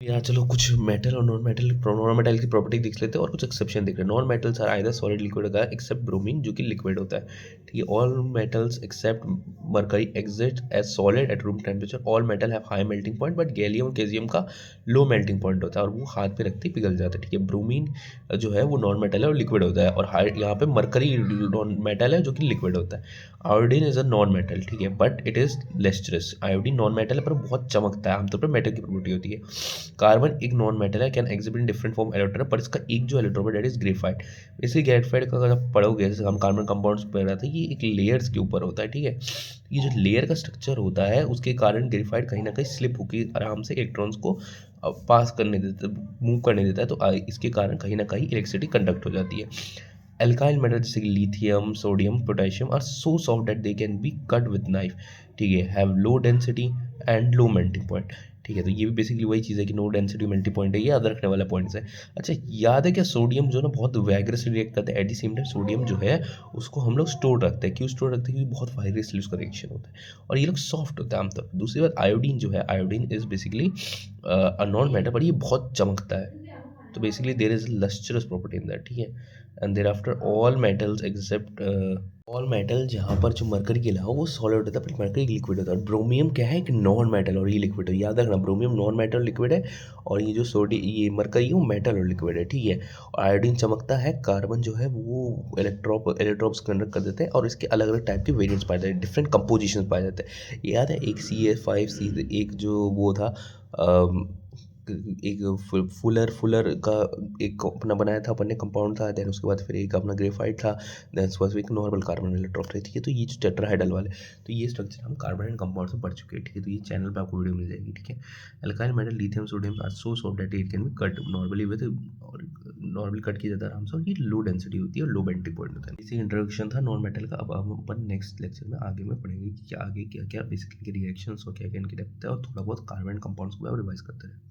यहाँ चलो कुछ मेटल और नॉन मेटल की प्रॉपर्टी देख लेते हैं और कुछ एक्सेप्शन देख रहे हैं। Non metals are either solid liquid का एक्सेप्ट ब्रोमीन जो कि लिक्विड होता है। ठीक है, all metals except mercury exist as solid at room temperature. All metal have high melting point but gallium और केजियम का लो मेल्टिंग पॉइंट होता है और वो हाथ पे रखते ही पिघल जाता है। ठीक है, ब्रोमीन जो है वो नॉन मेटल है और लिक्विड होता है, और हाई यहाँ पे मरकरी नॉन मेटल है जो कि लिक्विड होता है। Iodine is a non metal, ठीक है, but it is lustrous. Iodine non metal है पर बहुत चमकता है, आमतौर पर मेटल की प्रॉपर्टी होती है। कार्बन एक नॉन मेटल है, can exhibit in different form electron, पर इसका एक जो इलेक्ट्रॉन है दैट इज ग्रेफाइट। इसी ग्रेफाइट का अगर आप पढ़ोगे, जैसे हम कार्बन कंपाउंड्स पढ़ रहे थे, ये एक लेयर्स के ऊपर होता है। ठीक है, ये जो लेयर का स्ट्रक्चर होता है उसके कारण ग्रेफाइट कहीं ना कहीं स्लिप होकर आराम से इलेक्ट्रॉन्स को पास करने देता है, मूव करने देता है, तो इसके कारण कहीं ना कहीं इलेक्ट्रिसिटी कंडक्ट हो जाती है। एल्काइल मेटल जैसे कि lithium, sodium, potassium are so soft that they can be cut with knife. ठीक है, have low density and low melting point. ठीक है, तो ये भी बेसिकली वही चीज़ है कि नो डेंसिटी मेल्टिंग पॉइंट है, ये याद रखने वाला पॉइंट्स है। अच्छा, याद है क्या, सोडियम जो ना बहुत वैग्रसली रिएक्ट करता है, at the same time sodium जो है उसको हम लोग स्टोर रखते हैं। क्यों स्टोर रखते हैं? क्योंकि बहुत वायरसली उसका रिएक्शन होता है और ये लोग सॉफ्ट होता है आमतौर पर। दूसरी बात, आयोडीन जो है, iodine is basically a non metal, पर ये बहुत चमकता है। तो basically there is lustrous property in that. ठीक है, and there after all metals accept all metal, जहाँ पर जो मरकरी के अलावा वो सॉलिड होता है, पर मरकरी लिक्विड होता है। ब्रोमियम क्या है? एक नॉन मेटल और ये लिक्विड है। याद रखना, ब्रोमियम नॉन मेटल लिक्विड है और ये जो ये मरकरी है वो मेटल और लिक्विड है। ठीक है, और आयोडीन चमकता है, कार्बन जो है वो इलेक्ट्रॉन्स कंडक्ट कर देते हैं और इसके अलग अलग टाइप के वेरिएंट्स पाए जाते हैं, डिफरेंट कंपोजिशन पाए जाते हैं। याद है एक CA5 एक जो वो था, एक फुलर का एक अपना बनाया था अपन ने, कंपाउंड था। देन उसके बाद फिर एक अपना ग्रेफाइट था। देन उसके बाद एक नॉर्मल कार्बन इलेक्ट्रॉन रही थी। तो ये जो टेट्राहाइड्रल वाले, तो ये स्ट्रक्चर हम कार्बन एंड कंपाउंड से पढ़ चुके हैं। ठीक है, तो ये चैनल पे आपको वीडियो मिल जाएगी। ठीक है, alkyl metal lithium sodium are so soft that it can be cut normally with, और नॉर्मली कट किया जाता है आराम से, और ये लो डेंसिटी होती है और लो मेल्टिंग पॉइंट होता है। इसी इंट्रोडक्शन था नॉन मेटल का। अब हम अपन नेक्स्ट लेक्चर में आगे में पढ़ेंगे कि क्या आगे क्या क्या बेसिकली रिएक्शंस और क्या क्या इनकी डेप्थ है, और थोड़ा बहुत कार्बन कंपाउंड्स को भी रिवाइज करते हैं।